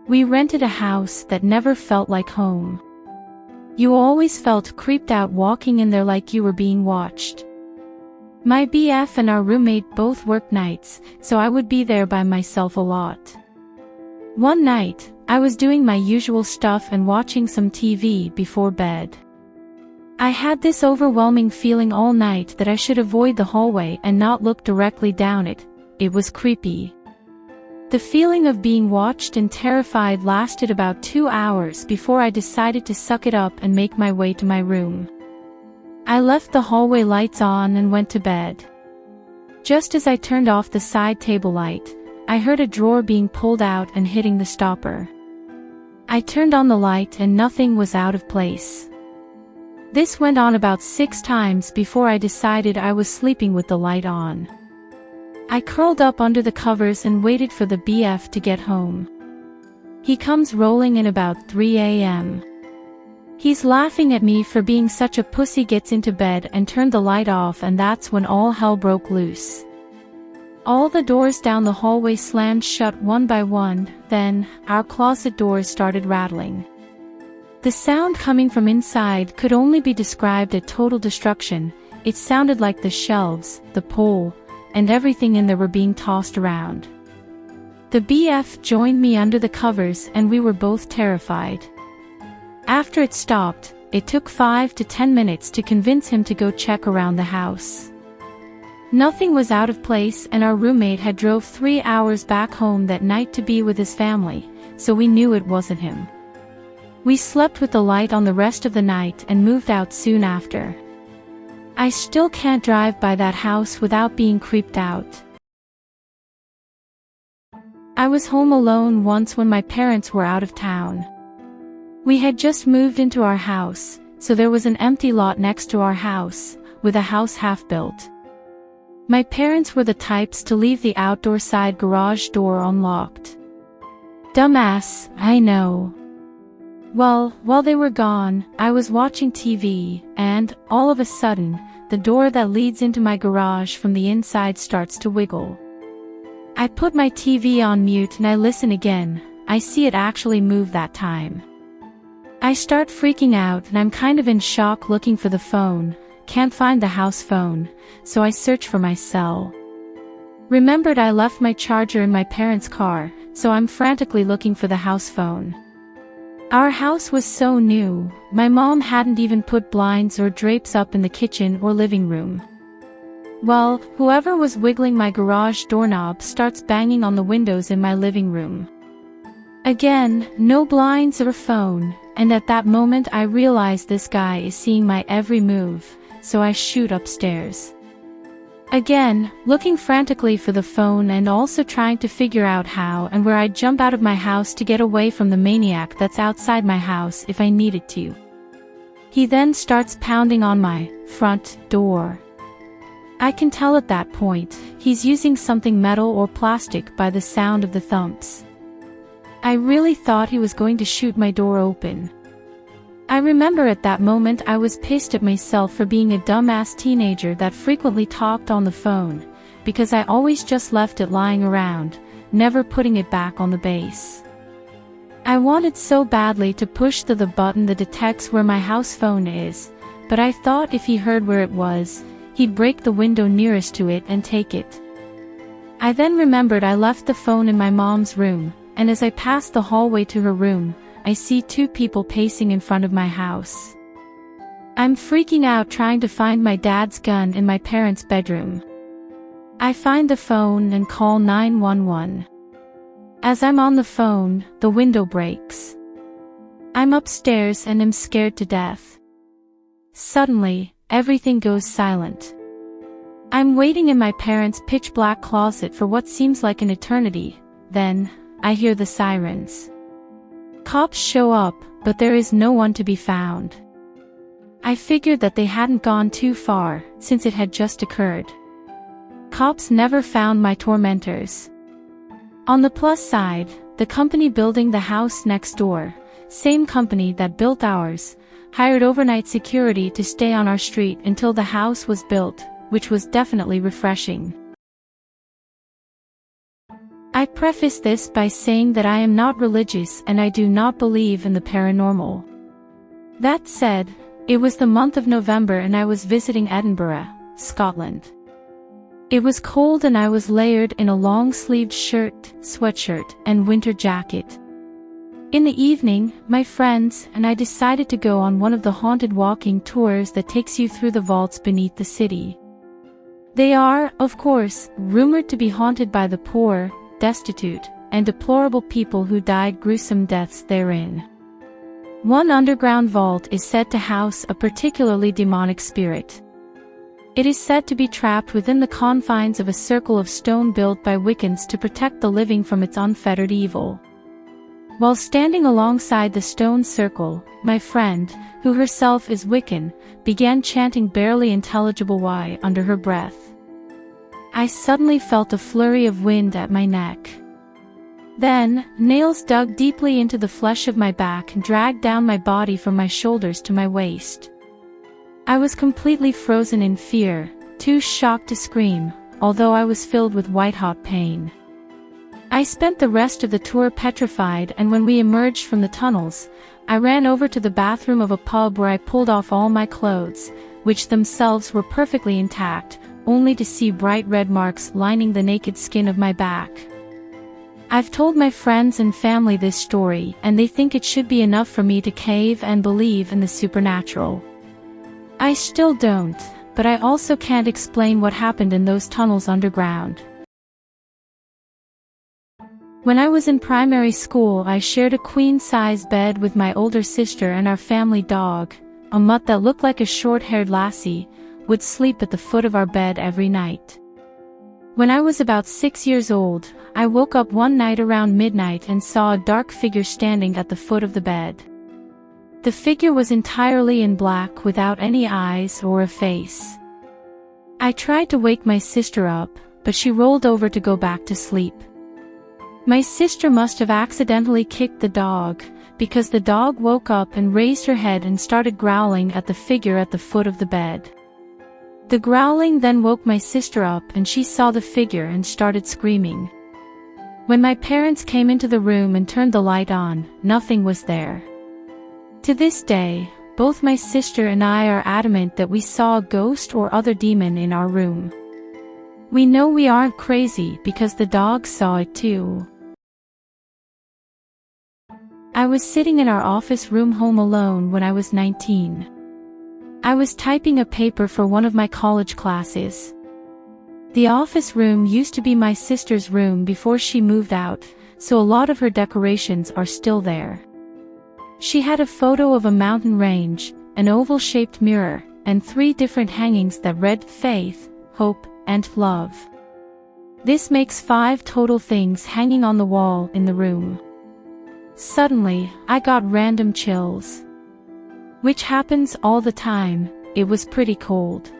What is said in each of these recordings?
We rented a house that never felt like home. You always felt creeped out walking in there like you were being watched. My BF and our roommate both worked nights, so I would be there by myself a lot. One night, I was doing my usual stuff and watching some TV before bed. I had this overwhelming feeling all night that I should avoid the hallway and not look directly down it. It was creepy. The feeling of being watched and terrified lasted about 2 hours before I decided to suck it up and make my way to my room. I left the hallway lights on and went to bed. Just as I turned off the side table light, I heard a drawer being pulled out and hitting the stopper. I turned on the light and nothing was out of place. This went on about 6 times before I decided I was sleeping with the light on. I curled up under the covers and waited for the BF to get home. He comes rolling in about 3 a.m. He's laughing at me for being such a pussy, gets into bed and turned the light off, and that's when all hell broke loose. All the doors down the hallway slammed shut one by one, then, our closet doors started rattling. The sound coming from inside could only be described as total destruction. It sounded like the shelves, the pole, and everything in there were being tossed around. The BF joined me under the covers and we were both terrified. After it stopped, it took 5 to 10 minutes to convince him to go check around the house. Nothing was out of place, and our roommate had drove 3 hours back home that night to be with his family, so we knew it wasn't him. We slept with the light on the rest of the night and moved out soon after. I still can't drive by that house without being creeped out. I was home alone once when my parents were out of town. We had just moved into our house, so there was an empty lot next to our house, with a house half built. My parents were the types to leave the outdoor side garage door unlocked. Dumbass, I know. Well, while they were gone, I was watching TV, and, all of a sudden, the door that leads into my garage from the inside starts to wiggle. I put my TV on mute and I listen again. I see it actually move that time. I start freaking out and I'm kind of in shock, looking for the phone. Can't find the house phone, so I search for my cell. Remembered I left my charger in my parents' car, so I'm frantically looking for the house phone. Our house was so new, my mom hadn't even put blinds or drapes up in the kitchen or living room. Well, whoever was wiggling my garage doorknob starts banging on the windows in my living room. Again, no blinds or phone, and at that moment I realize this guy is seeing my every move, so I shoot upstairs. Again, looking frantically for the phone and also trying to figure out how and where I'd jump out of my house to get away from the maniac that's outside my house if I needed to. He then starts pounding on my front door. I can tell at that point, he's using something metal or plastic by the sound of the thumps. I really thought he was going to shoot my door open. I remember at that moment I was pissed at myself for being a dumbass teenager that frequently talked on the phone, because I always just left it lying around, never putting it back on the base. I wanted so badly to push the button that detects where my house phone is, but I thought if he heard where it was, he'd break the window nearest to it and take it. I then remembered I left the phone in my mom's room, and as I passed the hallway to her room, I see 2 people pacing in front of my house. I'm freaking out trying to find my dad's gun in my parents' bedroom. I find the phone and call 911. As I'm on the phone, the window breaks. I'm upstairs and am scared to death. Suddenly, everything goes silent. I'm waiting in my parents' pitch-black closet for what seems like an eternity. Then, I hear the sirens. Cops show up, but there is no one to be found. I figured that they hadn't gone too far, since it had just occurred. Cops never found my tormentors. On the plus side, the company building the house next door, same company that built ours, hired overnight security to stay on our street until the house was built, which was definitely refreshing. I preface this by saying that I am not religious and I do not believe in the paranormal. That said, it was the month of November and I was visiting Edinburgh, Scotland. It was cold and I was layered in a long-sleeved shirt, sweatshirt, and winter jacket. In the evening, my friends and I decided to go on one of the haunted walking tours that takes you through the vaults beneath the city. They are, of course, rumored to be haunted by the poor, destitute, and deplorable people who died gruesome deaths therein. One underground vault is said to house a particularly demonic spirit. It is said to be trapped within the confines of a circle of stone built by Wiccans to protect the living from its unfettered evil. While standing alongside the stone circle, my friend, who herself is Wiccan, began chanting barely intelligible "Why" under her breath. I suddenly felt a flurry of wind at my neck. Then, nails dug deeply into the flesh of my back and dragged down my body from my shoulders to my waist. I was completely frozen in fear, too shocked to scream, although I was filled with white-hot pain. I spent the rest of the tour petrified, and when we emerged from the tunnels, I ran over to the bathroom of a pub where I pulled off all my clothes, which themselves were perfectly intact, only to see bright red marks lining the naked skin of my back. I've told my friends and family this story, and they think it should be enough for me to cave and believe in the supernatural. I still don't, but I also can't explain what happened in those tunnels underground. When I was in primary school, I shared a queen-size bed with my older sister, and our family dog, a mutt that looked like a short-haired lassie, would sleep at the foot of our bed every night. When I was about 6 years old, I woke up one night around midnight and saw a dark figure standing at the foot of the bed. The figure was entirely in black without any eyes or a face. I tried to wake my sister up, but she rolled over to go back to sleep. My sister must have accidentally kicked the dog, because the dog woke up and raised her head and started growling at the figure at the foot of the bed. The growling then woke my sister up and she saw the figure and started screaming. When my parents came into the room and turned the light on, nothing was there. To this day, both my sister and I are adamant that we saw a ghost or other demon in our room. We know we aren't crazy because the dog saw it too. I was sitting in our office room home alone when I was 19. I was typing a paper for one of my college classes. The office room used to be my sister's room before she moved out, so a lot of her decorations are still there. She had a photo of a mountain range, an oval-shaped mirror, and 3 different hangings that read faith, hope, and love. This makes 5 total things hanging on the wall in the room. Suddenly, I got random chills. Which happens all the time. It was pretty cold.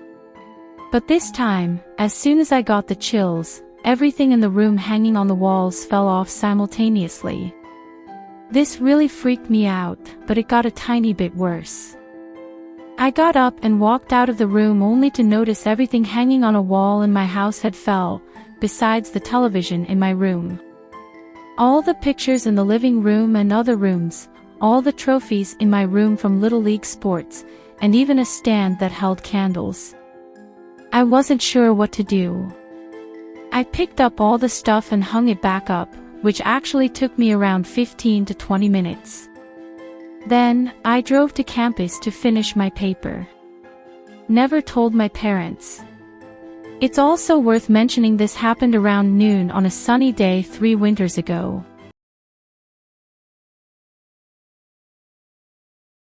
But this time, as soon as I got the chills, everything in the room hanging on the walls fell off simultaneously. This really freaked me out, but it got a tiny bit worse. I got up and walked out of the room only to notice everything hanging on a wall in my house had fell, besides the television in my room. All the pictures in the living room and other rooms, all the trophies in my room from Little League sports, and even a stand that held candles. I wasn't sure what to do. I picked up all the stuff and hung it back up, which actually took me around 15 to 20 minutes. Then, I drove to campus to finish my paper. Never told my parents. It's also worth mentioning this happened around noon on a sunny day 3 winters ago.